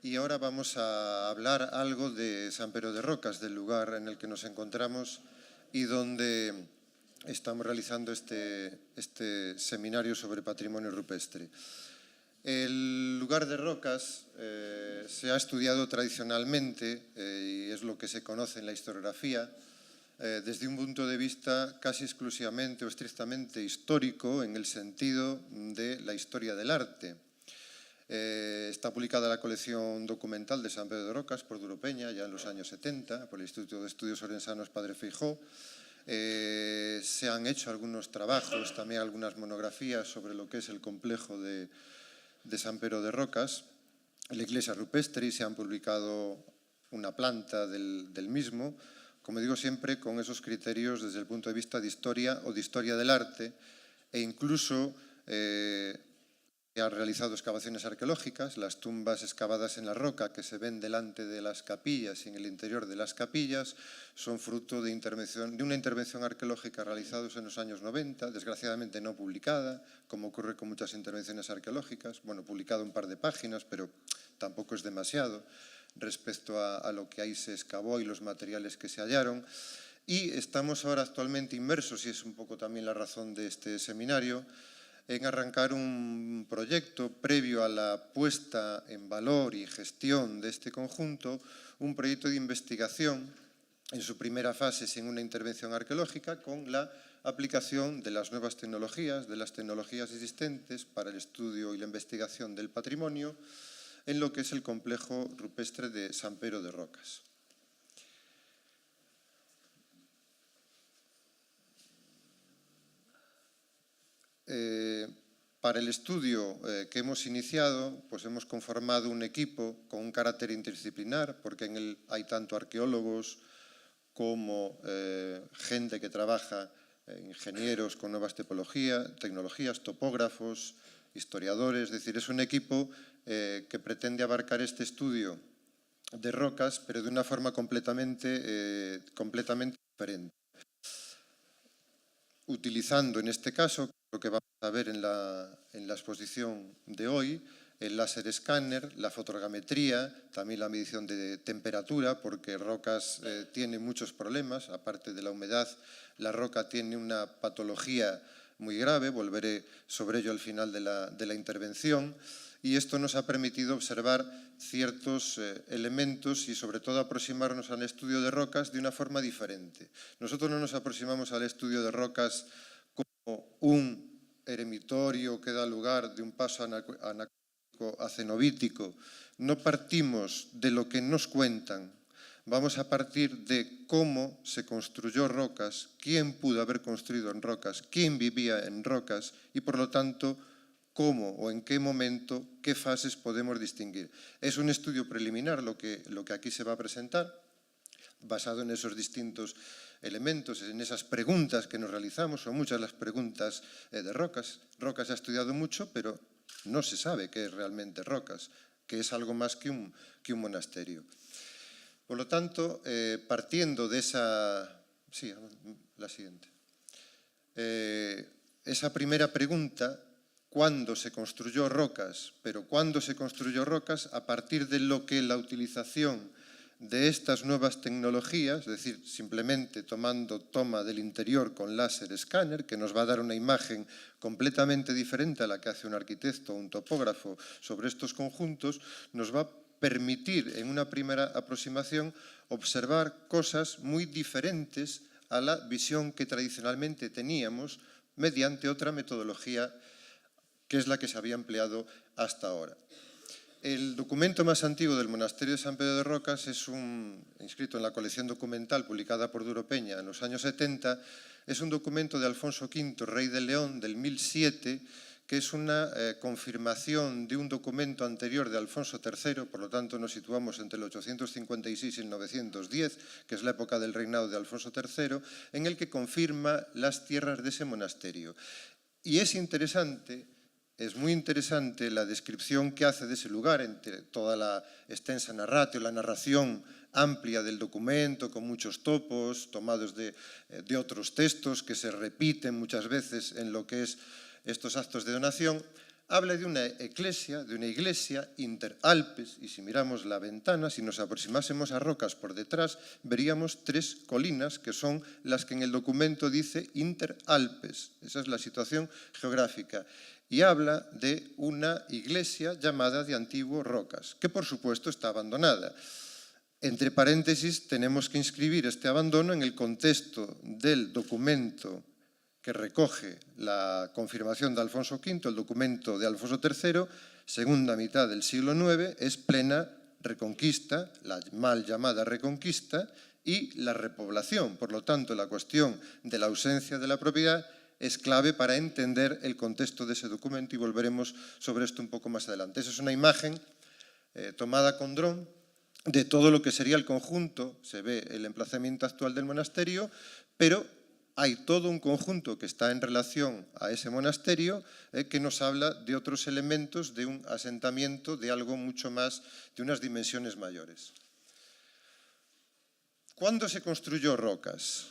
y ahora vamos a hablar algo de San Pedro de Rocas, del lugar en el que nos encontramos y donde estamos realizando este seminario sobre patrimonio rupestre. El lugar de Rocas se ha estudiado tradicionalmente y es lo que se conoce en la historiografía desde un punto de vista casi exclusivamente o estrictamente histórico en el sentido de la historia del arte. Está publicada la colección documental de San Pedro de Rocas por Duro Peña ya en los años 70 por el Instituto de Estudios Orensanos Padre Feijó. Se han hecho algunos trabajos, también algunas monografías sobre lo que es el complejo de San Pedro de Rocas, la iglesia rupestre, y se han publicado una planta del mismo, como digo siempre, con esos criterios desde el punto de vista de historia o de historia del arte, e incluso se han realizado excavaciones arqueológicas, las tumbas excavadas en la roca que se ven delante de las capillas y en el interior de las capillas son fruto de una intervención arqueológica realizada en los años 90, desgraciadamente no publicada, como ocurre con muchas intervenciones arqueológicas, bueno, publicado un par de páginas, pero tampoco es demasiado respecto a lo que ahí se excavó y los materiales que se hallaron. Y estamos ahora actualmente inmersos, y es un poco también la razón de este seminario, en arrancar un proyecto previo a la puesta en valor y gestión de este conjunto, un proyecto de investigación en su primera fase sin una intervención arqueológica, con la aplicación de las nuevas tecnologías, de las tecnologías existentes para el estudio y la investigación del patrimonio en lo que es el complejo rupestre de San Pedro de Rocas. Para el estudio que hemos iniciado, pues hemos conformado un equipo con un carácter interdisciplinar, porque en él hay tanto arqueólogos como gente que trabaja, ingenieros con nuevas tecnologías, topógrafos, historiadores. Es decir, es un equipo que pretende abarcar este estudio de rocas, pero de una forma completamente diferente. Utilizando en este caso, lo que vamos a ver en la exposición de hoy, el láser escáner, la fotogrametría, también la medición de temperatura, porque Rocas tiene muchos problemas, aparte de la humedad, la roca tiene una patología muy grave, volveré sobre ello al final de la intervención, y esto nos ha permitido observar ciertos elementos y sobre todo aproximarnos al estudio de rocas de una forma diferente. Nosotros no nos aproximamos al estudio de rocas como un eremitorio que da lugar de un paso anacrónico a cenobítico. No partimos de lo que nos cuentan, vamos a partir de cómo se construyó Rocas, quién pudo haber construido en Rocas, quién vivía en Rocas y por lo tanto cómo o en qué momento, qué fases podemos distinguir. Es un estudio preliminar lo que aquí se va a presentar, basado en esos distintos elementos, en esas preguntas que nos realizamos. Son muchas las preguntas de Rocas. Rocas se ha estudiado mucho, pero no se sabe qué es realmente Rocas, que es algo más que un monasterio. Por lo tanto, partiendo de esa... Sí, la siguiente. Esa primera pregunta, ¿cuándo se construyó Rocas? Pero ¿cuándo se construyó Rocas? A partir de lo que la utilización de estas nuevas tecnologías, es decir, simplemente tomando toma del interior con láser escáner, que nos va a dar una imagen completamente diferente a la que hace un arquitecto o un topógrafo sobre estos conjuntos, nos va a permitir en una primera aproximación observar cosas muy diferentes a la visión que tradicionalmente teníamos mediante otra metodología que es la que se había empleado hasta ahora. El documento más antiguo del monasterio de San Pedro de Rocas es inscrito en la colección documental publicada por Duro Peña en los años 70, es un documento de Alfonso V, rey de León, del 1007, que es una confirmación de un documento anterior de Alfonso III, por lo tanto nos situamos entre el 856 y el 910, que es la época del reinado de Alfonso III, en el que confirma las tierras de ese monasterio. Y es interesante... Es muy interesante la descripción que hace de ese lugar, entre toda la extensa narratio, la narración amplia del documento, con muchos topos tomados de otros textos que se repiten muchas veces en lo que es estos actos de donación. habla de una iglesia interalpes, y si miramos la ventana, si nos aproximásemos a rocas por detrás, veríamos 3 colinas que son las que en el documento dice interalpes. Esa es la situación geográfica. Y habla de una iglesia llamada de Antiguo Rocas, que por supuesto está abandonada. Entre paréntesis, tenemos que inscribir este abandono en el contexto del documento que recoge la confirmación de Alfonso V, el documento de Alfonso III, segunda mitad del siglo IX, es plena reconquista, la mal llamada reconquista, y la repoblación. Por lo tanto, la cuestión de la ausencia de la propiedad es clave para entender el contexto de ese documento y volveremos sobre esto un poco más adelante. Esa es una imagen tomada con dron de todo lo que sería el conjunto. Se ve el emplazamiento actual del monasterio, pero hay todo un conjunto que está en relación a ese monasterio que nos habla de otros elementos de un asentamiento, de algo mucho más, de unas dimensiones mayores. ¿Cuándo se construyó Rocas?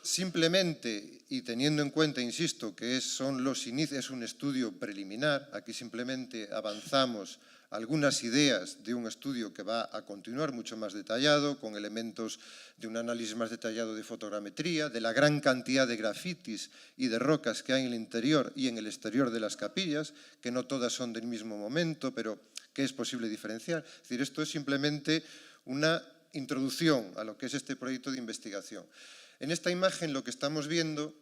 Simplemente, y teniendo en cuenta, insisto, que son los inicios, es un estudio preliminar, aquí simplemente avanzamos algunas ideas de un estudio que va a continuar mucho más detallado, con elementos de un análisis más detallado de fotogrametría, de la gran cantidad de grafitis y de rocas que hay en el interior y en el exterior de las capillas, que no todas son del mismo momento, pero que es posible diferenciar. Es decir, esto es simplemente una introducción a lo que es este proyecto de investigación. En esta imagen lo que estamos viendo,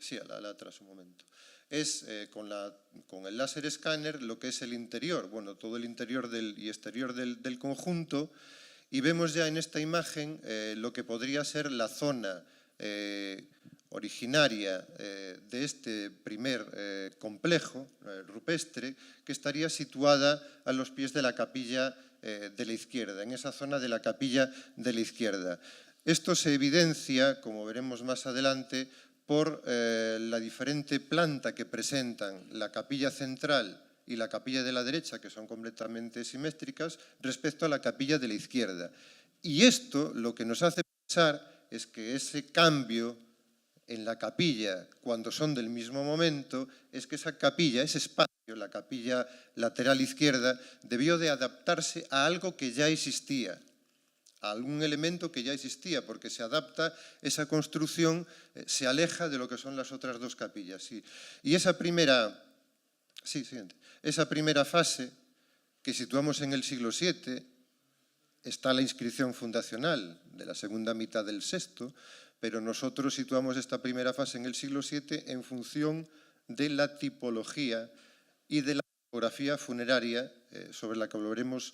sí, a la atrás un momento, es con el láser escáner lo que es el interior, bueno, todo el interior y exterior del conjunto, y vemos ya en esta imagen lo que podría ser la zona originaria de este primer complejo rupestre, que estaría situada a los pies de la capilla de la izquierda, en esa zona de la capilla de la izquierda. Esto se evidencia, como veremos más adelante, por la diferente planta que presentan la capilla central y la capilla de la derecha, que son completamente simétricas, respecto a la capilla de la izquierda. Y esto lo que nos hace pensar es que ese cambio en la capilla, cuando son del mismo momento, es que esa capilla, ese espacio, la capilla lateral izquierda, debió de adaptarse a algo que ya existía, a algún elemento que ya existía, porque se adapta, esa construcción se aleja de lo que son las otras dos capillas. Sí. Y esa primera fase, que situamos en el siglo VII, está la inscripción fundacional de la segunda mitad del VI, pero nosotros situamos esta primera fase en el siglo VII en función de la tipología y de la topografía funeraria sobre la que hablaremos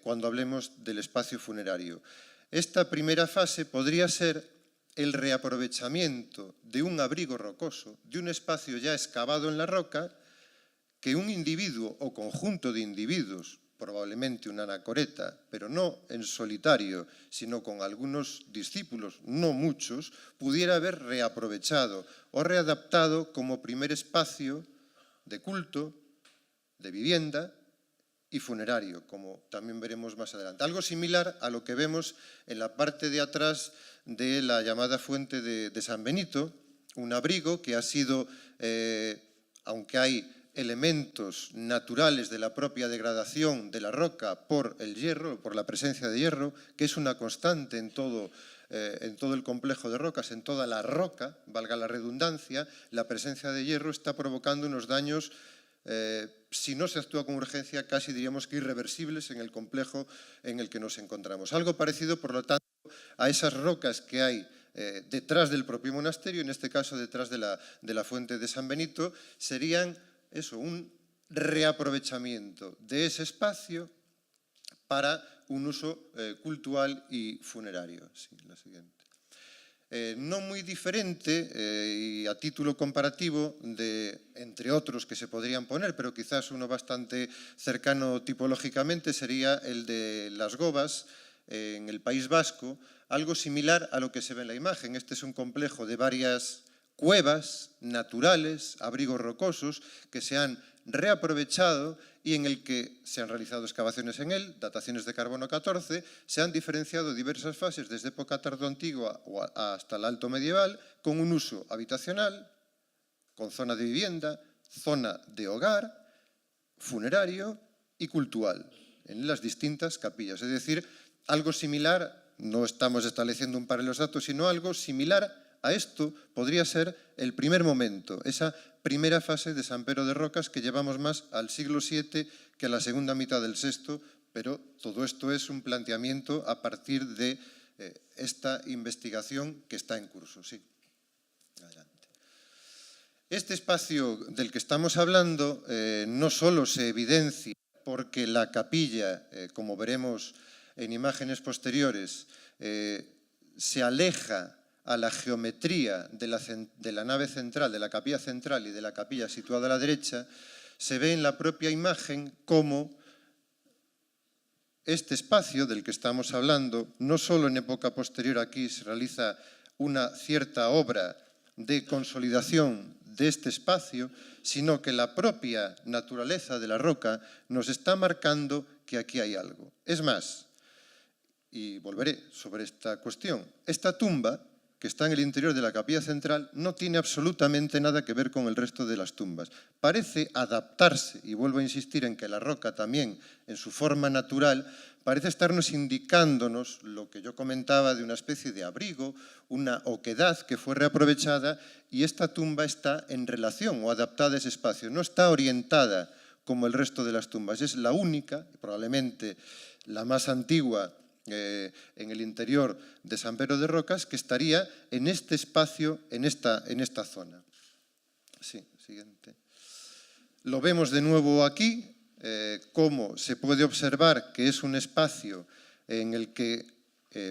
cuando hablemos del espacio funerario. Esta primera fase podría ser el reaprovechamiento de un abrigo rocoso, de un espacio ya excavado en la roca, que un individuo o conjunto de individuos, probablemente una anacoreta, pero no en solitario, sino con algunos discípulos, no muchos, pudiera haber reaprovechado o readaptado como primer espacio de culto, de vivienda y funerario, como también veremos más adelante. Algo similar a lo que vemos en la parte de atrás de la llamada fuente de San Benito, un abrigo que ha sido, aunque hay elementos naturales de la propia degradación de la roca por el hierro, por la presencia de hierro, que es una constante en todo el complejo de rocas, en toda la roca, valga la redundancia, la presencia de hierro está provocando unos daños, si no se actúa con urgencia, casi diríamos que irreversibles en el complejo en el que nos encontramos. Algo parecido, por lo tanto, a esas rocas que hay detrás del propio monasterio, en este caso detrás de la fuente de San Benito, serían eso, un reaprovechamiento de ese espacio para un uso cultural y funerario. Sí, la siguiente. No muy diferente y a título comparativo entre otros que se podrían poner, pero quizás uno bastante cercano tipológicamente, sería el de Las Gobas, en el País Vasco, algo similar a lo que se ve en la imagen. Este es un complejo de varias cuevas naturales, abrigos rocosos, que se han reaprovechado y en el que se han realizado excavaciones en él, dataciones de carbono 14, se han diferenciado diversas fases desde época tardoantigua hasta el alto medieval, con un uso habitacional, con zona de vivienda, zona de hogar, funerario y cultural, en las distintas capillas. Es decir, algo similar, no estamos estableciendo un paralelo exacto, sino algo similar a esto podría ser el primer momento, esa primera fase de San Pedro de Rocas que llevamos más al siglo VII que a la segunda mitad del VI, pero todo esto es un planteamiento a partir de esta investigación que está en curso. Sí. Adelante. Este espacio del que estamos hablando no solo se evidencia porque la capilla, como veremos en imágenes posteriores, se aleja a la geometría de la nave central, de la capilla central y de la capilla situada a la derecha, se ve en la propia imagen cómo este espacio del que estamos hablando, no solo en época posterior aquí se realiza una cierta obra de consolidación de este espacio, sino que la propia naturaleza de la roca nos está marcando que aquí hay algo. Es más, y volveré sobre esta cuestión, esta tumba que está en el interior de la capilla central no tiene absolutamente nada que ver con el resto de las tumbas. Parece adaptarse, y vuelvo a insistir en que la roca también, en su forma natural, parece estarnos indicándonos lo que yo comentaba de una especie de abrigo, una oquedad que fue reaprovechada, y esta tumba está en relación o adaptada a ese espacio, no está orientada como el resto de las tumbas. Es la única, probablemente la más antigua, en el interior de San Pedro de Rocas, que estaría en este espacio, en esta zona. Sí, siguiente. Lo vemos de nuevo aquí, cómo se puede observar que es un espacio en el que,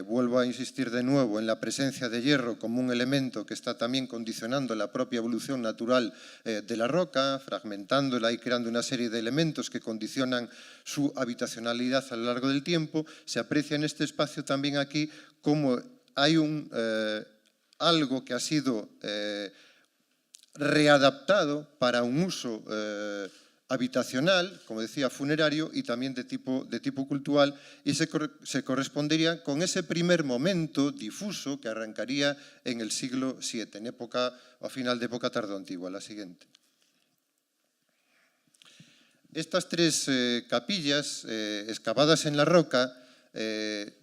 vuelvo a insistir de nuevo, en la presencia de hierro como un elemento que está también condicionando la propia evolución natural de la roca, fragmentándola y creando una serie de elementos que condicionan su habitacionalidad a lo largo del tiempo. Se aprecia en este espacio también aquí cómo hay algo que ha sido readaptado para un uso habitacional, como decía, funerario y también de tipo cultural, y se correspondería con ese primer momento difuso que arrancaría en el siglo VII, en época, o a final de época tardoantigua. La siguiente. Estas tres capillas excavadas en la roca,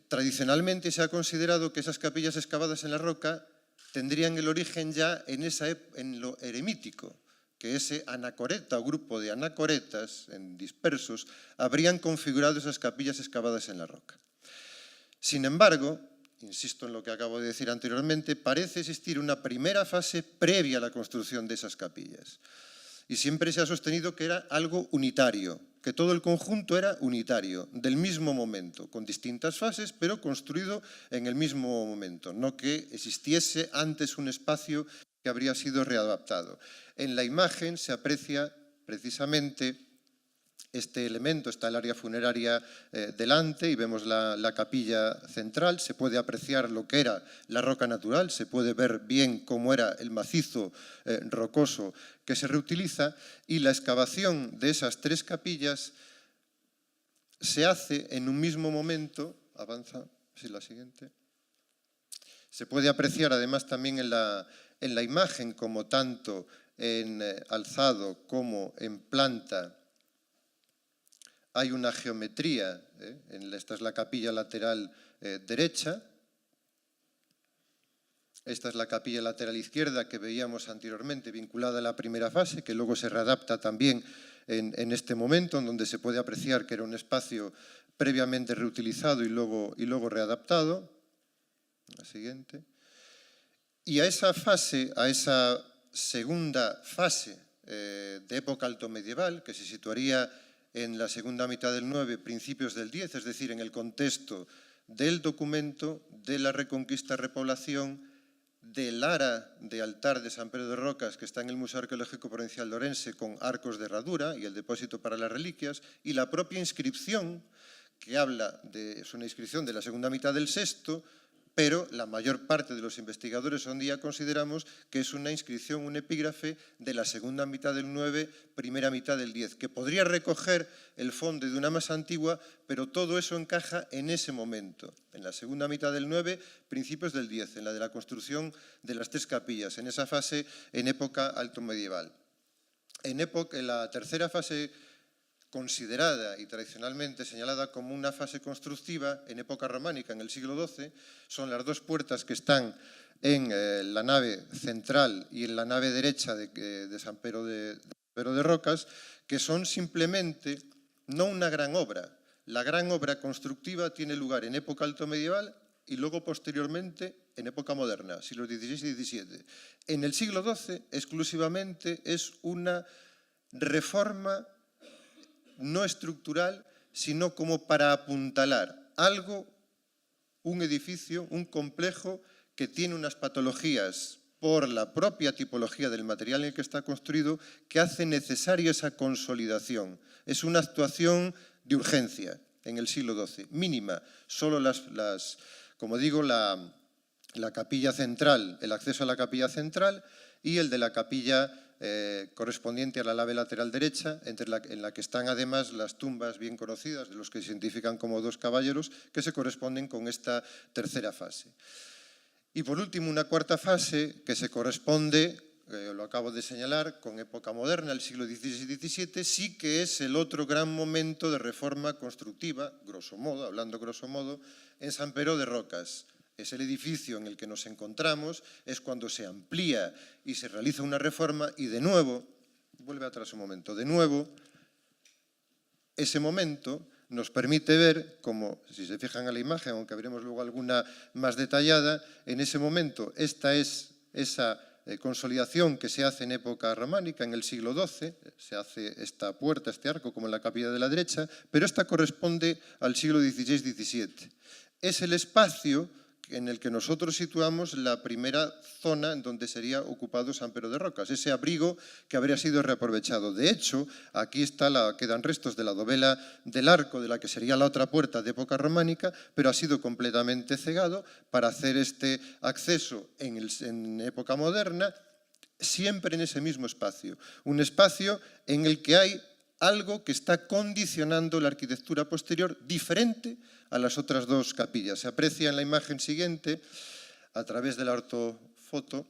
tradicionalmente se ha considerado que esas capillas excavadas en la roca tendrían el origen ya en lo eremítico, que ese anacoreta o grupo de anacoretas dispersos habrían configurado esas capillas excavadas en la roca. Sin embargo, insisto en lo que acabo de decir anteriormente, parece existir una primera fase previa a la construcción de esas capillas. Y siempre se ha sostenido que era algo unitario, que todo el conjunto era unitario, del mismo momento, con distintas fases, pero construido en el mismo momento, no que existiese antes un espacio que habría sido readaptado. En la imagen se aprecia precisamente este elemento, está el área funeraria delante y vemos la capilla central, se puede apreciar lo que era la roca natural, se puede ver bien cómo era el macizo rocoso que se reutiliza, y la excavación de esas tres capillas se hace en un mismo momento. Avanza, sí, la siguiente. Se puede apreciar además también en la imagen, como tanto en alzado como en planta, hay una geometría. Esta es la capilla lateral derecha. Esta es la capilla lateral izquierda que veíamos anteriormente, vinculada a la primera fase, que luego se readapta también en este momento, en donde se puede apreciar que era un espacio previamente reutilizado y luego readaptado. La siguiente. Y a esa fase, a esa segunda fase de época altomedieval, que se situaría en la segunda mitad del 9, principios del 10, es decir, en el contexto del documento, de la reconquista, repoblación, del ara de altar de San Pedro de Rocas, que está en el Museo Arqueológico Provincial de Orense, con arcos de herradura y el depósito para las reliquias, y la propia inscripción, que habla es una inscripción de la segunda mitad del VI, pero la mayor parte de los investigadores hoy en día consideramos que es una inscripción, un epígrafe de la segunda mitad del 9, primera mitad del 10, que podría recoger el fondo de una más antigua, pero todo eso encaja en ese momento, en la segunda mitad del 9, principios del 10, en la de la construcción de las 3 capillas, en esa fase en época alto medieval. En la tercera fase considerada y tradicionalmente señalada como una fase constructiva en época románica, en el siglo XII, son las 2 puertas que están en la nave central y en la nave derecha de San Pero de Rocas, que son simplemente no una gran obra. La gran obra constructiva tiene lugar en época alto medieval y luego posteriormente en época moderna, siglos XVI y XVII. En el siglo XII exclusivamente es una reforma no estructural, sino como para apuntalar algo, un edificio, un complejo que tiene unas patologías por la propia tipología del material en el que está construido que hace necesaria esa consolidación. Es una actuación de urgencia en el siglo XII, mínima. Solo como digo, la capilla central, el acceso a la capilla central y el de la capilla correspondiente a la nave lateral derecha, en la que están además las tumbas bien conocidas de los que se identifican como 2 caballeros, que se corresponden con esta tercera fase. Y por último, una cuarta fase que se corresponde, lo acabo de señalar, con época moderna, el siglo XVI y XVII, sí que es el otro gran momento de reforma constructiva, grosso modo, hablando grosso modo, en San Pero de Rocas. Es el edificio en el que nos encontramos, es cuando se amplía y se realiza una reforma y de nuevo, vuelve atrás un momento, de nuevo, ese momento nos permite ver, como si se fijan en la imagen, aunque veremos luego alguna más detallada, en ese momento esta es esa consolidación que se hace en época románica, en el siglo XII, se hace esta puerta, este arco, como en la capilla de la derecha, pero esta corresponde al siglo XVI-XVII. Es el espacio en el que nosotros situamos la primera zona en donde sería ocupado San Pero de Rocas, ese abrigo que habría sido reaprovechado. De hecho, aquí quedan restos de la dovela del arco, de la que sería la otra puerta de época románica, pero ha sido completamente cegado para hacer este acceso en época moderna, siempre en ese mismo espacio. Un espacio en el que hay algo que está condicionando la arquitectura posterior diferente a las otras 2 capillas. Se aprecia en la imagen siguiente, a través de la ortofoto,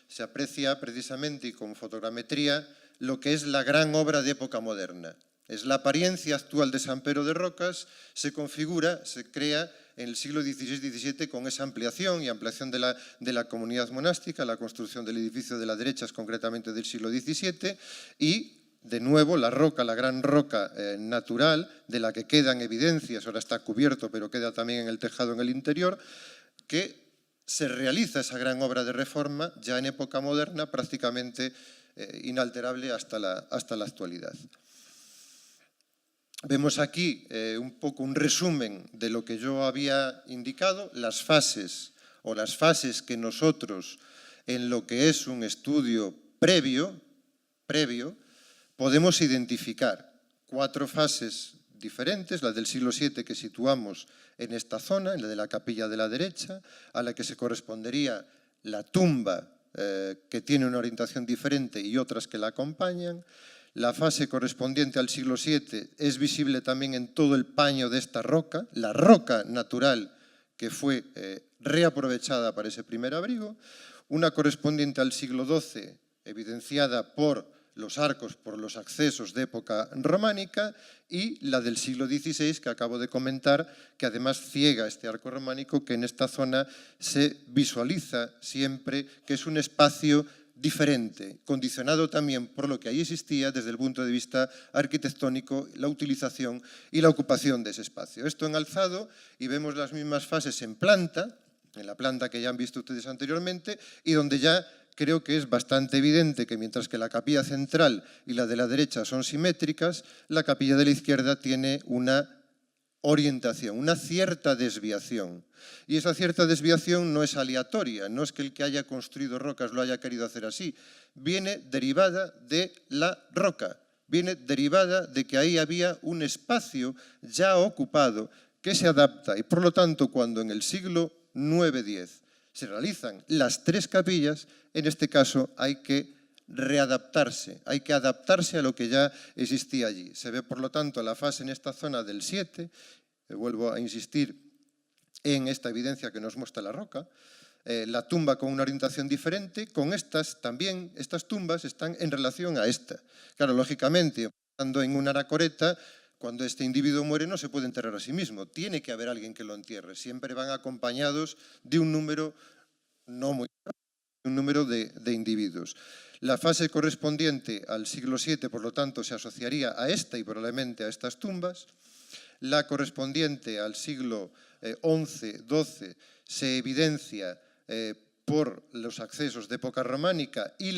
se aprecia precisamente y con fotogrametría lo que es la gran obra de época moderna. Es la apariencia actual de San Pero de Rocas, se configura, se crea en el siglo XVI-XVII con esa ampliación y ampliación de la comunidad monástica, la construcción del edificio de la derecha es concretamente del siglo XVII y de nuevo, la roca, la gran roca natural, de la que quedan evidencias, ahora está cubierto, pero queda también en el tejado en el interior, que se realiza esa gran obra de reforma ya en época moderna, prácticamente inalterable hasta la actualidad. Vemos aquí un poco un resumen de lo que yo había indicado, las fases que nosotros, en lo que es un estudio previo, podemos identificar 4 fases diferentes, la del siglo VII que situamos en esta zona, en la de la capilla de la derecha, a la que se correspondería la tumba que tiene una orientación diferente y otras que la acompañan. La fase correspondiente al siglo VII es visible también en todo el paño de esta roca, la roca natural que fue reaprovechada para ese primer abrigo. Una correspondiente al siglo XII, evidenciada por los arcos, por los accesos de época románica, y la del siglo XVI, que acabo de comentar, que además ciega este arco románico, que en esta zona se visualiza siempre que es un espacio diferente, condicionado también por lo que ahí existía desde el punto de vista arquitectónico, la utilización y la ocupación de ese espacio. Esto en alzado, y vemos las mismas fases en la planta que ya han visto ustedes anteriormente, y donde ya creo que es bastante evidente que mientras que la capilla central y la de la derecha son simétricas, la capilla de la izquierda tiene una orientación, una cierta desviación. Y esa cierta desviación no es aleatoria, no es que el que haya construido rocas lo haya querido hacer así, viene derivada de la roca, viene derivada de que ahí había un espacio ya ocupado que se adapta y, por lo tanto, cuando en el siglo IX-X se realizan las 3 capillas, en este caso hay que readaptarse, hay que adaptarse a lo que ya existía allí. Se ve, por lo tanto, la fase en esta zona del 7, vuelvo a insistir en esta evidencia que nos muestra la roca, la tumba con una orientación diferente, con estas también, estas tumbas están en relación a esta. Claro, lógicamente, estando en una anacoreta, cuando este individuo muere no se puede enterrar a sí mismo, tiene que haber alguien que lo entierre, siempre van acompañados de un número no muy grande, un número de individuos. La fase correspondiente al siglo VII, por lo tanto, se asociaría a esta y probablemente a estas tumbas. La correspondiente al siglo XI-XII se evidencia por los accesos de época románica y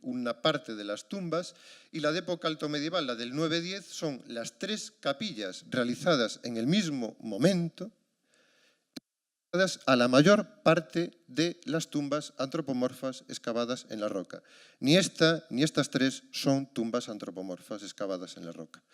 una parte de las tumbas, y la de época altomedieval, la del 9-10, son las 3 capillas realizadas en el mismo momento, a la mayor parte de las tumbas antropomorfas excavadas en la roca. Ni esta ni estas 3 son tumbas antropomorfas excavadas en la roca.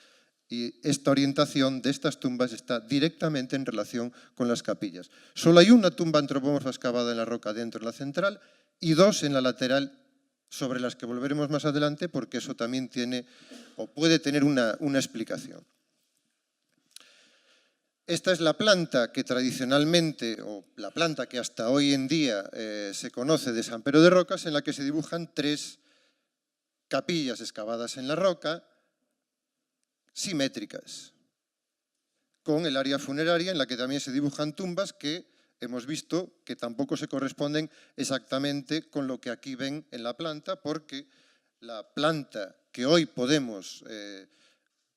Y esta orientación de estas tumbas está directamente en relación con las capillas. Solo hay una tumba antropomorfa excavada en la roca dentro de la central y 2 en la lateral, sobre las que volveremos más adelante, porque eso también tiene o puede tener una explicación. Esta es la planta que tradicionalmente, o la planta que hasta hoy en día se conoce de San Pedro de Rocas, en la que se dibujan 3 capillas excavadas en la roca, simétricas, con el área funeraria en la que también se dibujan tumbas que hemos visto que tampoco se corresponden exactamente con lo que aquí ven en la planta, porque la planta que hoy podemos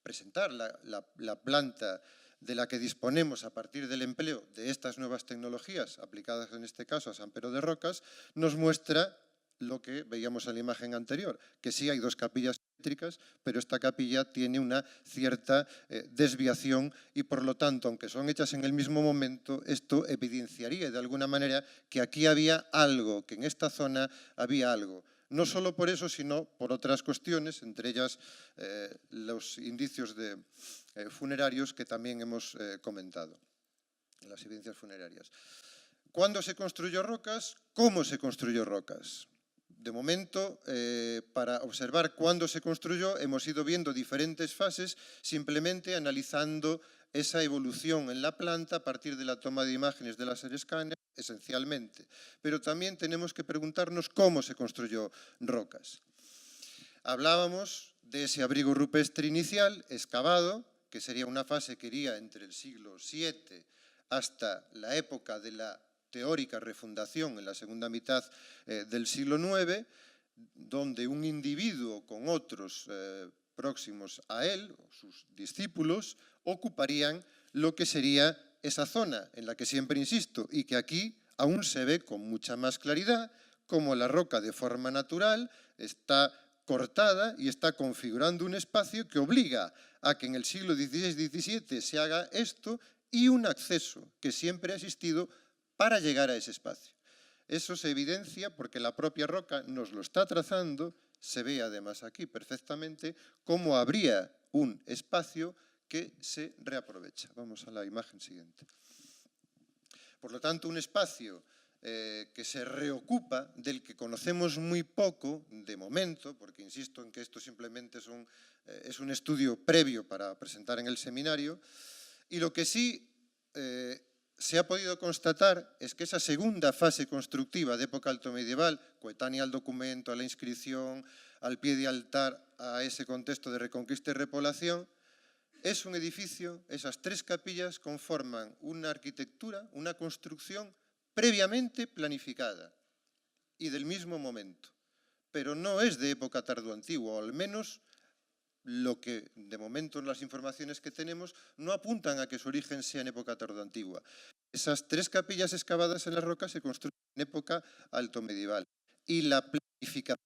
presentar, la planta de la que disponemos a partir del empleo de estas nuevas tecnologías aplicadas en este caso a San Pedro de Rocas, nos muestra lo que veíamos en la imagen anterior, que sí hay 2 capillas simétricas, pero esta capilla tiene una cierta desviación y, por lo tanto, aunque son hechas en el mismo momento, esto evidenciaría de alguna manera que aquí había algo, que en esta zona había algo. No solo por eso, sino por otras cuestiones, entre ellas los indicios funerarios que también hemos comentado, las evidencias funerarias. ¿Cuándo se construyó Rocas? ¿Cómo se construyó Rocas? De momento, para observar cuándo se construyó, hemos ido viendo diferentes fases, simplemente analizando esa evolución en la planta a partir de la toma de imágenes de láser escáner, esencialmente. Pero también tenemos que preguntarnos cómo se construyó Rocas. Hablábamos de ese abrigo rupestre inicial, excavado, que sería una fase que iría entre el siglo VII hasta la época de la teórica refundación en la segunda mitad del siglo IX, donde un individuo con otros próximos a él, o sus discípulos, ocuparían lo que sería esa zona en la que siempre insisto y que aquí aún se ve con mucha más claridad, como la roca de forma natural está cortada y está configurando un espacio que obliga a que en el siglo XVI-XVII se haga esto y un acceso que siempre ha existido para llegar a ese espacio. Eso se evidencia porque la propia roca nos lo está trazando, se ve además aquí perfectamente cómo habría un espacio que se reaprovecha. Vamos a la imagen siguiente. Por lo tanto, un espacio que se reocupa, del que conocemos muy poco de momento, porque insisto en que esto simplemente es un estudio previo para presentar en el seminario, y lo que sí se ha podido constatar es que esa segunda fase constructiva de época altomedieval, coetánea al documento, a la inscripción, al pie de altar, a ese contexto de reconquista y repoblación, es un edificio, esas 3 capillas conforman una arquitectura, una construcción previamente planificada y del mismo momento, pero no es de época tardoantigua, o al menos lo que de momento las informaciones que tenemos no apuntan a que su origen sea en época tardoantigua. Esas 3 capillas excavadas en la roca se construyen en época altomedieval y la planificación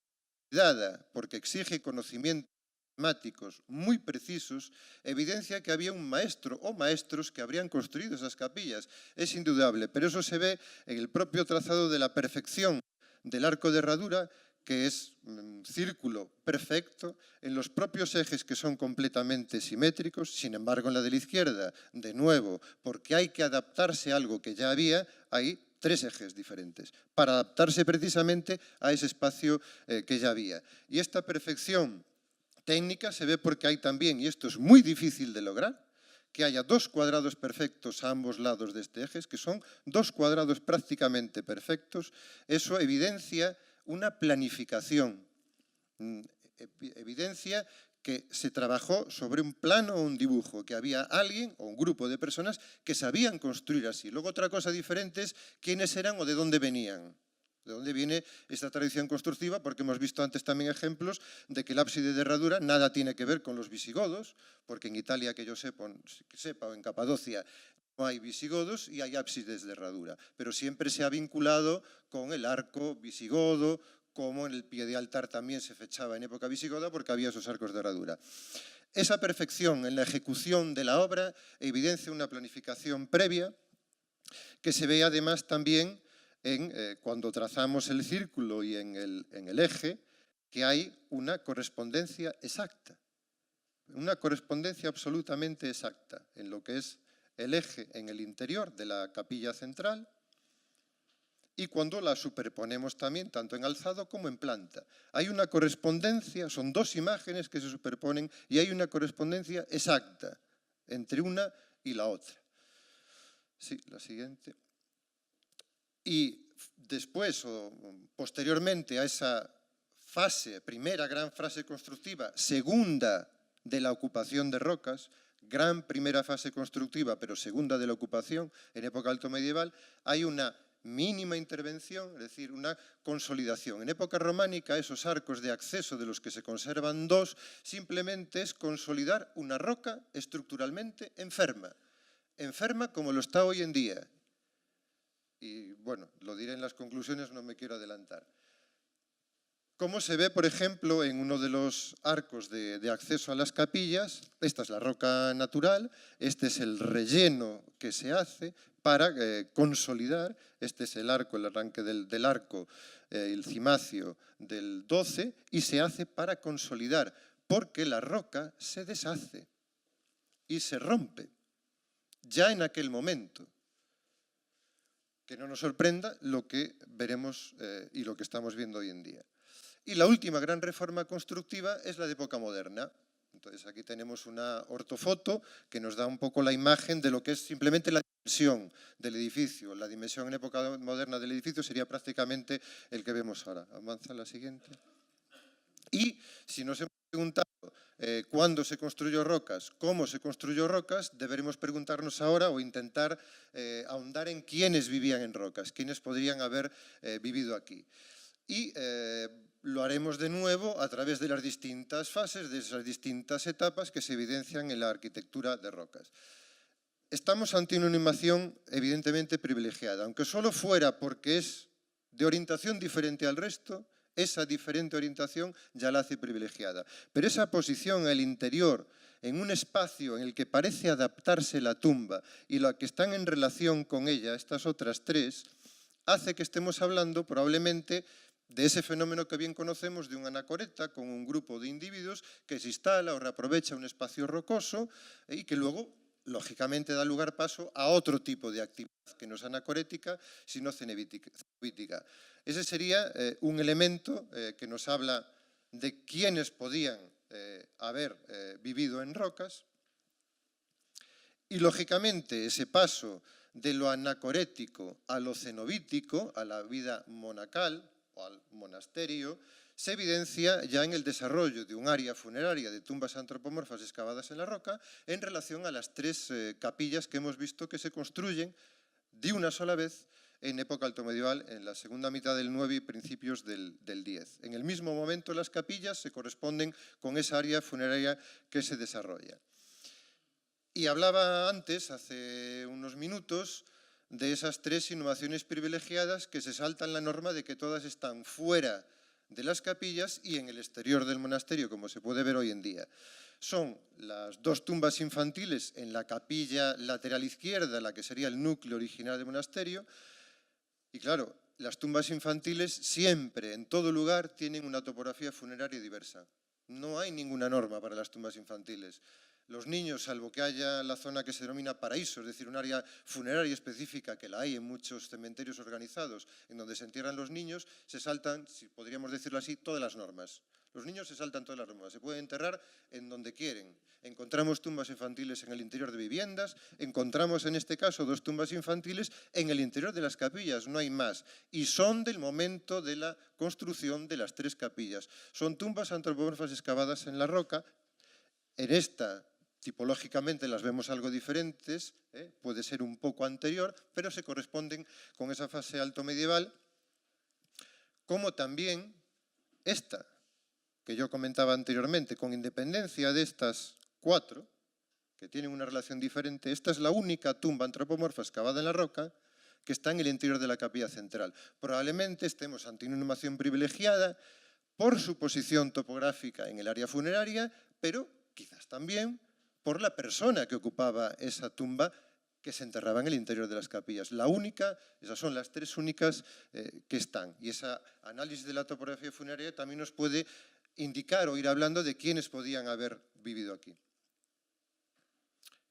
dada, porque exige conocimientos matemáticos muy precisos, evidencia que había un maestro o maestros que habrían construido esas capillas. Es indudable, pero eso se ve en el propio trazado de la perfección del arco de herradura, que es un círculo perfecto, en los propios ejes que son completamente simétricos. Sin embargo, en la de la izquierda, de nuevo, porque hay que adaptarse a algo que ya había, hay 3 ejes diferentes, para adaptarse precisamente a ese espacio que ya había. Y esta perfección técnica se ve porque hay también, y esto es muy difícil de lograr, que haya 2 cuadrados perfectos a ambos lados de este eje, que son 2 cuadrados prácticamente perfectos. Eso evidencia una planificación, evidencia que se trabajó sobre un plano o un dibujo, que había alguien o un grupo de personas que sabían construir así. Luego otra cosa diferente es quiénes eran o de dónde venían. ¿De dónde viene esta tradición constructiva? Porque hemos visto antes también ejemplos de que el ábside de herradura nada tiene que ver con los visigodos, porque en Italia, que yo sepa, o en Capadocia, no hay visigodos y hay ábsides de herradura, pero siempre se ha vinculado con el arco visigodo, como en el pie de altar también se fechaba en época visigoda porque había esos arcos de herradura. Esa perfección en la ejecución de la obra evidencia una planificación previa que se ve además también cuando trazamos el círculo y en el eje, que hay una correspondencia exacta, una correspondencia absolutamente exacta en lo que es el eje en el interior de la capilla central y cuando la superponemos también, tanto en alzado como en planta. Hay una correspondencia, son 2 imágenes que se superponen y hay una correspondencia exacta entre una y la otra. Sí, la siguiente. Y después o posteriormente a esa fase, primera gran fase constructiva, segunda de la ocupación de rocas, gran primera fase constructiva, pero segunda de la ocupación en época altomedieval, hay una mínima intervención, es decir, una consolidación. En época románica, esos arcos de acceso de los que se conservan 2, simplemente es consolidar una roca estructuralmente enferma. Enferma como lo está hoy en día. Y bueno, lo diré en las conclusiones, no me quiero adelantar. Como se ve, por ejemplo, en uno de los arcos de acceso a las capillas, esta es la roca natural, este es el relleno que se hace para consolidar, este es el arco, el arranque del arco, el cimacio del 12, y se hace para consolidar, porque la roca se deshace y se rompe, ya en aquel momento. Que no nos sorprenda lo que veremos y lo que estamos viendo hoy en día. Y la última gran reforma constructiva es la de época moderna. Entonces aquí tenemos una ortofoto que nos da un poco la imagen de lo que es simplemente la dimensión del edificio. La dimensión en época moderna del edificio sería prácticamente el que vemos ahora. Avanza la siguiente. Y si nos hemos preguntado cuándo se construyó Rocas, cómo se construyó Rocas, deberemos preguntarnos ahora o intentar ahondar en quiénes vivían en Rocas, quiénes podrían haber vivido aquí. Y lo haremos de nuevo a través de las distintas fases, de esas distintas etapas que se evidencian en la arquitectura de Rocas. Estamos ante una animación evidentemente privilegiada, aunque solo fuera porque es de orientación diferente al resto, esa diferente orientación ya la hace privilegiada. Pero esa posición al interior, en un espacio en el que parece adaptarse la tumba y la que están en relación con ella, estas otras 3, hace que estemos hablando probablemente de ese fenómeno que bien conocemos de un anacoreta con un grupo de individuos que se instala o reaprovecha un espacio rocoso y que luego, lógicamente, da lugar paso a otro tipo de actividad que no es anacorética, sino cenobítica. Ese sería un elemento que nos habla de quiénes podían haber vivido en Rocas y, lógicamente, ese paso de lo anacorético a lo cenobítico, a la vida monacal o al monasterio, se evidencia ya en el desarrollo de un área funeraria de tumbas antropomorfas excavadas en la roca en relación a las 3 capillas que hemos visto que se construyen de una sola vez en época altomedieval, en la segunda mitad del 9 y principios del 10. En el mismo momento las capillas se corresponden con esa área funeraria que se desarrolla. Y hablaba antes, hace unos minutos, de esas 3 inhumaciones privilegiadas que se saltan la norma de que todas están fuera de las capillas y en el exterior del monasterio, como se puede ver hoy en día. Son las 2 tumbas infantiles en la capilla lateral izquierda, la que sería el núcleo original del monasterio. Y claro, las tumbas infantiles siempre, en todo lugar, tienen una topografía funeraria diversa. No hay ninguna norma para las tumbas infantiles. Los niños, salvo que haya la zona que se denomina paraíso, es decir, un área funeraria específica, que la hay en muchos cementerios organizados, en donde se entierran los niños, se saltan, si podríamos decirlo así, todas las normas. Los niños se saltan todas las normas, se pueden enterrar en donde quieren. Encontramos tumbas infantiles en el interior de viviendas, encontramos en este caso 2 tumbas infantiles en el interior de las capillas, no hay más. Y son del momento de la construcción de las 3 capillas. Son tumbas antropomorfas excavadas en la roca. En esta, tipológicamente, las vemos algo diferentes, puede ser un poco anterior, pero se corresponden con esa fase alto medieval, como también esta, que yo comentaba anteriormente, con independencia de estas 4, que tienen una relación diferente, esta es la única tumba antropomorfa excavada en la roca que está en el interior de la capilla central. Probablemente estemos ante una inhumación privilegiada por su posición topográfica en el área funeraria, pero quizás también por la persona que ocupaba esa tumba que se enterraba en el interior de las capillas. La única, esas son las 3 únicas que están. Y ese análisis de la topografía funeraria también nos puede indicar o ir hablando de quiénes podían haber vivido aquí.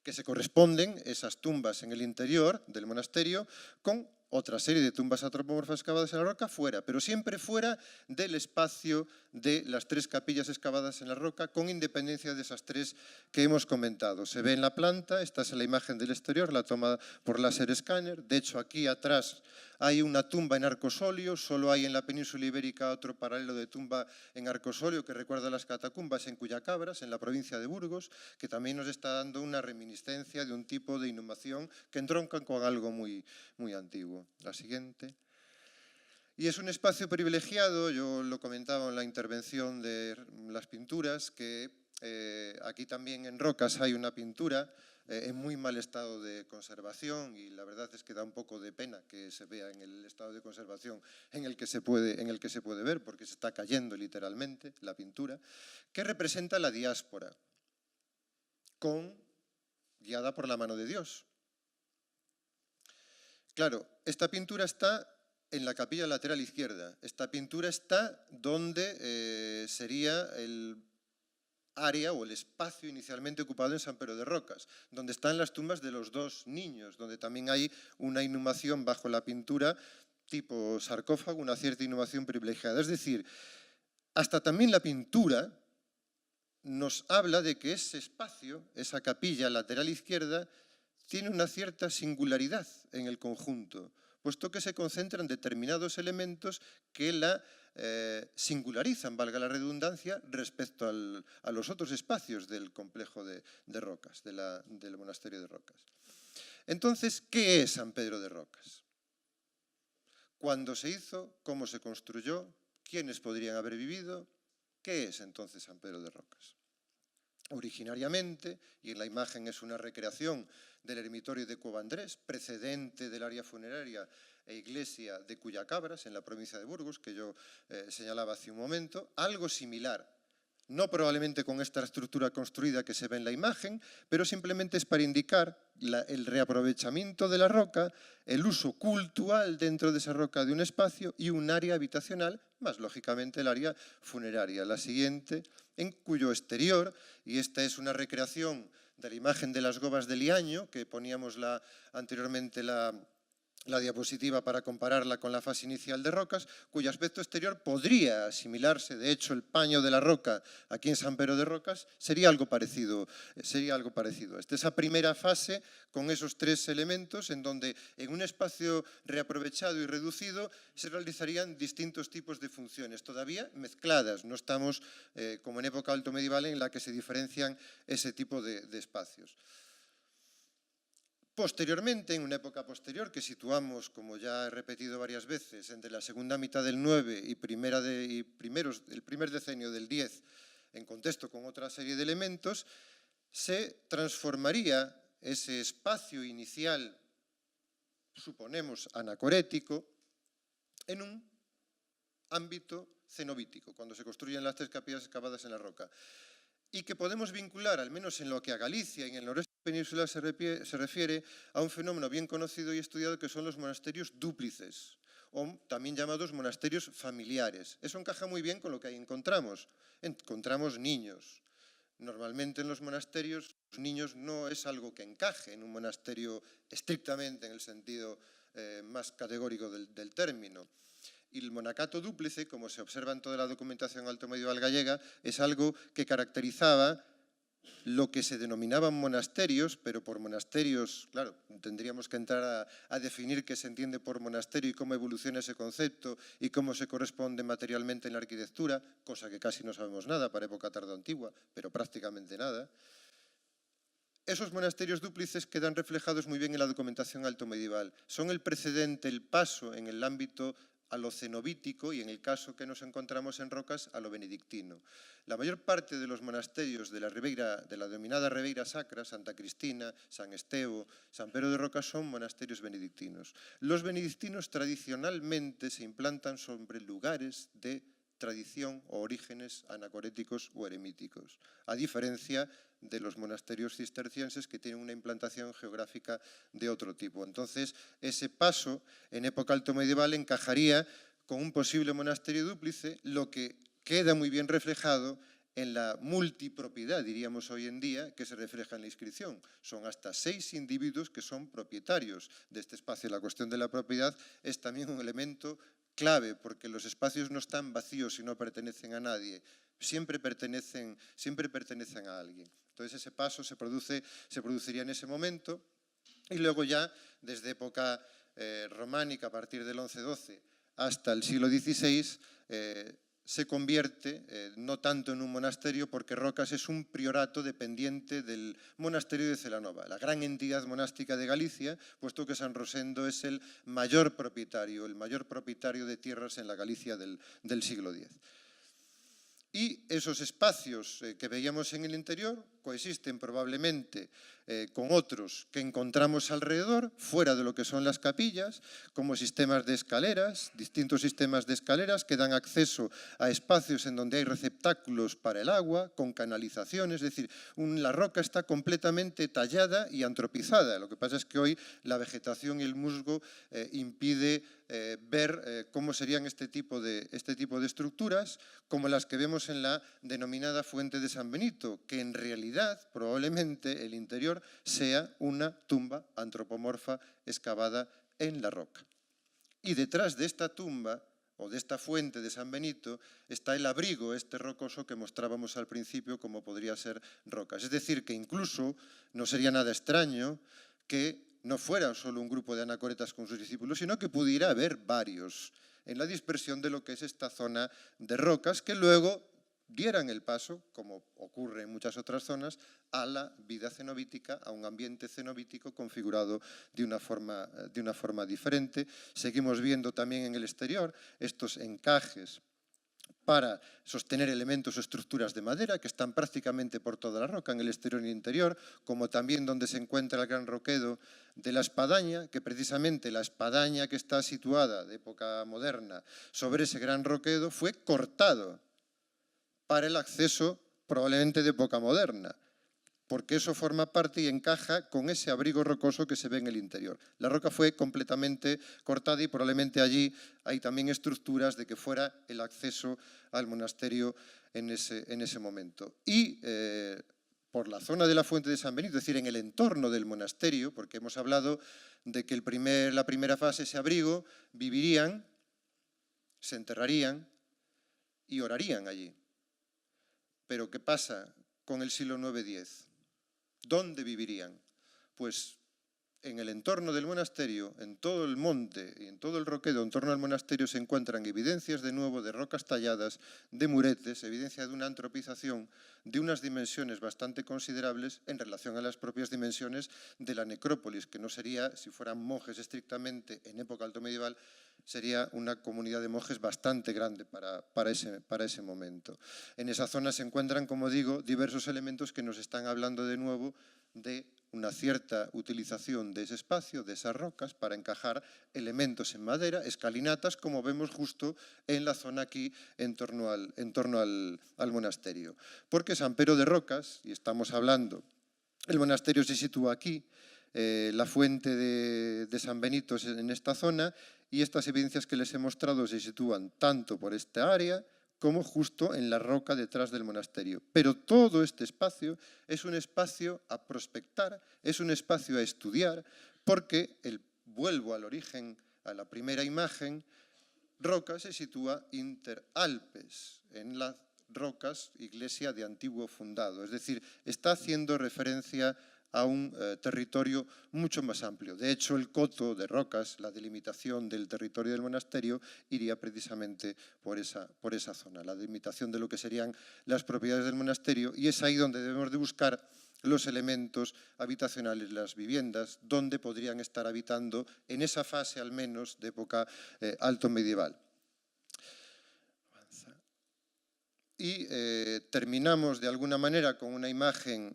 Que se corresponden esas tumbas en el interior del monasterio con otra serie de tumbas antropomorfas excavadas en la roca fuera, pero siempre fuera del espacio de las 3 capillas excavadas en la roca, con independencia de esas 3 que hemos comentado. Se ve en la planta, esta es la imagen del exterior, la toma por láser escáner. De hecho, aquí atrás hay una tumba en arcosolio, solo hay en la península ibérica otro paralelo de tumba en arcosolio que recuerda las catacumbas en Cuyacabras, en la provincia de Burgos, que también nos está dando una reminiscencia de un tipo de inhumación que entronca con algo muy antiguo. La siguiente. Y es un espacio privilegiado, yo lo comentaba en la intervención de las pinturas, que aquí también en Rocas hay una pintura en muy mal estado de conservación, y la verdad es que da un poco de pena que se vea en el estado de conservación en el que se puede ver, porque se está cayendo literalmente la pintura, que representa la diáspora, guiada por la mano de Dios. Claro, esta pintura está en la capilla lateral izquierda. Esta pintura está donde sería el área o el espacio inicialmente ocupado en San Pedro de Rocas, donde están las tumbas de los 2 niños, donde también hay una inhumación bajo la pintura tipo sarcófago, una cierta inhumación privilegiada. Es decir, hasta también la pintura nos habla de que ese espacio, esa capilla lateral izquierda, tiene una cierta singularidad en el conjunto, puesto que se concentran determinados elementos que la singularizan, valga la redundancia, respecto a los otros espacios del complejo de Rocas, del monasterio de Rocas. Entonces, ¿qué es San Pedro de Rocas? ¿Cuándo se hizo? ¿Cómo se construyó? ¿Quiénes podrían haber vivido? ¿Qué es entonces San Pedro de Rocas? Originariamente, y en la imagen es una recreación del ermitorio de Cueva Andrés, precedente del área funeraria e iglesia de Cuyacabras, en la provincia de Burgos, que yo señalaba hace un momento, algo similar. No probablemente con esta estructura construida que se ve en la imagen, pero simplemente es para indicar el reaprovechamiento de la roca, el uso cultural dentro de esa roca de un espacio y un área habitacional, más lógicamente el área funeraria. La siguiente, en cuyo exterior, y esta es una recreación de la imagen de las gobas de Liaño, que poníamos anteriormente la diapositiva para compararla con la fase inicial de Rocas, cuyo aspecto exterior podría asimilarse. De hecho, el paño de la roca aquí en San Pedro de Rocas sería algo parecido a este. Esa primera fase con esos 3 elementos en donde en un espacio reaprovechado y reducido se realizarían distintos tipos de funciones, todavía mezcladas. No estamos como en época alto medieval en la que se diferencian ese tipo de espacios. Posteriormente, en una época posterior que situamos, como ya he repetido varias veces, entre la segunda mitad del 9 y el primer decenio del 10, en contexto con otra serie de elementos, se transformaría ese espacio inicial, suponemos, anacorético, en un ámbito cenobítico, cuando se construyen las 3 capillas excavadas en la roca, y que podemos vincular, al menos en lo que a Galicia y en el noreste península se refiere, a un fenómeno bien conocido y estudiado que son los monasterios dúplices, o también llamados monasterios familiares. Eso encaja muy bien con lo que ahí encontramos. Encontramos niños. Normalmente en los monasterios, los niños no es algo que encaje en un monasterio estrictamente en el sentido más categórico del término. Y el monacato dúplice, como se observa en toda la documentación altomedieval gallega, es algo que caracterizaba lo que se denominaban monasterios, pero por monasterios, claro, tendríamos que entrar a definir qué se entiende por monasterio y cómo evoluciona ese concepto y cómo se corresponde materialmente en la arquitectura, cosa que casi no sabemos nada para época tardoantigua, pero prácticamente nada. Esos monasterios dúplices quedan reflejados muy bien en la documentación altomedieval. Son el precedente, el paso en el ámbito a lo cenobítico y en el caso que nos encontramos en Rocas a lo benedictino. La mayor parte de los monasterios de la denominada Ribeira Sacra, Santa Cristina, San Estevo, San Pedro de Rocas, son monasterios benedictinos. Los benedictinos tradicionalmente se implantan sobre lugares de tradición o orígenes anacoréticos o eremíticos, a diferencia de los monasterios cistercienses que tienen una implantación geográfica de otro tipo. Entonces, ese paso en época altomedieval encajaría con un posible monasterio dúplice, lo que queda muy bien reflejado en la multipropiedad, diríamos hoy en día, que se refleja en la inscripción. Son hasta 6 individuos que son propietarios de este espacio. La cuestión de la propiedad es también un elemento clave, porque los espacios no están vacíos y no pertenecen a nadie, siempre pertenecen a alguien. Entonces ese paso se produciría en ese momento y luego ya desde época románica, a partir del 11-12 hasta el siglo XVI, se convierte no tanto en un monasterio, porque Rocas es un priorato dependiente del monasterio de Celanova, la gran entidad monástica de Galicia, puesto que San Rosendo es el mayor propietario de tierras en la Galicia del siglo X. Y esos espacios que veíamos en el interior coexisten probablemente con otros que encontramos alrededor, fuera de lo que son las capillas, como sistemas de escaleras, distintos sistemas de escaleras que dan acceso a espacios en donde hay receptáculos para el agua, con canalizaciones, es decir, la roca está completamente tallada y antropizada. Lo que pasa es que hoy la vegetación y el musgo impide ver cómo serían este tipo de estructuras, como las que vemos en la denominada Fuente de San Benito, que en realidad probablemente el interior sea una tumba antropomorfa excavada en la roca. Y detrás de esta tumba o de esta fuente de San Benito está el abrigo, este rocoso que mostrábamos al principio, como podría ser Rocas. Es decir, que incluso no sería nada extraño que no fuera solo un grupo de anacoretas con sus discípulos, sino que pudiera haber varios en la dispersión de lo que es esta zona de rocas, que luego dieran el paso, como ocurre en muchas otras zonas, a la vida cenobítica, a un ambiente cenobítico configurado de una forma diferente. Seguimos viendo también en el exterior estos encajes para sostener elementos o estructuras de madera que están prácticamente por toda la roca, en el exterior y el interior, como también donde se encuentra el gran roquedo de la espadaña, que precisamente la espadaña que está situada de época moderna sobre ese gran roquedo fue cortado para el acceso probablemente de época moderna, porque eso forma parte y encaja con ese abrigo rocoso que se ve en el interior. La roca fue completamente cortada y probablemente allí hay también estructuras de que fuera el acceso al monasterio en ese momento. Y por la zona de la Fuente de San Benito, es decir, en el entorno del monasterio, porque hemos hablado de que la primera fase, ese abrigo, vivirían, se enterrarían y orarían allí. Pero ¿qué pasa con el siglo IX-X? ¿Dónde vivirían? Pues en el entorno del monasterio, en todo el monte y en todo el roquedo en torno al monasterio se encuentran evidencias de nuevo de rocas talladas, de muretes, evidencia de una antropización de unas dimensiones bastante considerables en relación a las propias dimensiones de la necrópolis, que no sería, si fueran monjes estrictamente en época altomedieval, sería una comunidad de monjes bastante grande para ese momento. En esa zona se encuentran, como digo, diversos elementos que nos están hablando de nuevo de una cierta utilización de ese espacio, de esas rocas, para encajar elementos en madera, escalinatas, como vemos justo en la zona aquí en torno al monasterio. Porque San Pedro de Rocas, y estamos hablando, el monasterio se sitúa aquí, la fuente de San Benito es en esta zona, y estas evidencias que les he mostrado se sitúan tanto por esta área como justo en la roca detrás del monasterio. Pero todo este espacio es un espacio a prospectar, es un espacio a estudiar, porque, vuelvo al origen, a la primera imagen, Roca se sitúa inter Alpes, en las rocas, iglesia de antiguo fundado. Es decir, está haciendo referencia a un territorio mucho más amplio. De hecho, el coto de rocas, la delimitación del territorio del monasterio, iría precisamente por esa zona, la delimitación de lo que serían las propiedades del monasterio, y es ahí donde debemos de buscar los elementos habitacionales, las viviendas, donde podrían estar habitando en esa fase, al menos, de época alto medieval. Y terminamos de alguna manera con una imagen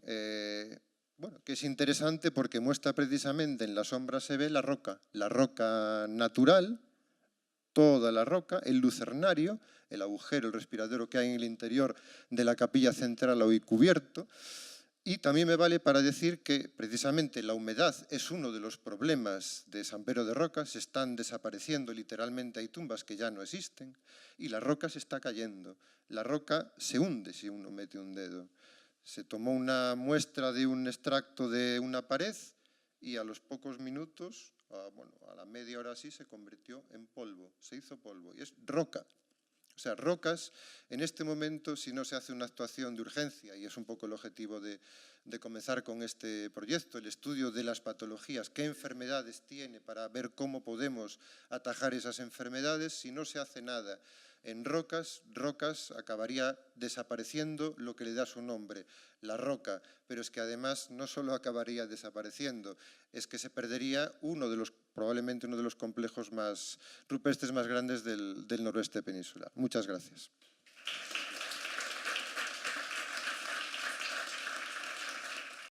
que es interesante porque muestra precisamente, en la sombra se ve la roca natural, toda la roca, el lucernario, el agujero, el respiradero que hay en el interior de la capilla central hoy cubierto. Y también me vale para decir que precisamente la humedad es uno de los problemas de San Pedro de Rocas. Se están desapareciendo literalmente, hay tumbas que ya no existen y la roca se está cayendo. La roca se hunde si uno mete un dedo. Se tomó una muestra de un extracto de una pared y a los pocos minutos, a la media hora así, se convirtió en polvo, se hizo polvo y es roca. O sea, rocas, en este momento, si no se hace una actuación de urgencia, y es un poco el objetivo de comenzar con este proyecto, el estudio de las patologías, qué enfermedades tiene para ver cómo podemos atajar esas enfermedades, si no se hace nada en rocas acabaría desapareciendo lo que le da su nombre, la roca, pero es que además no solo acabaría desapareciendo, es que se perdería probablemente uno de los complejos más rupestres más grandes del noroeste peninsular. Muchas gracias.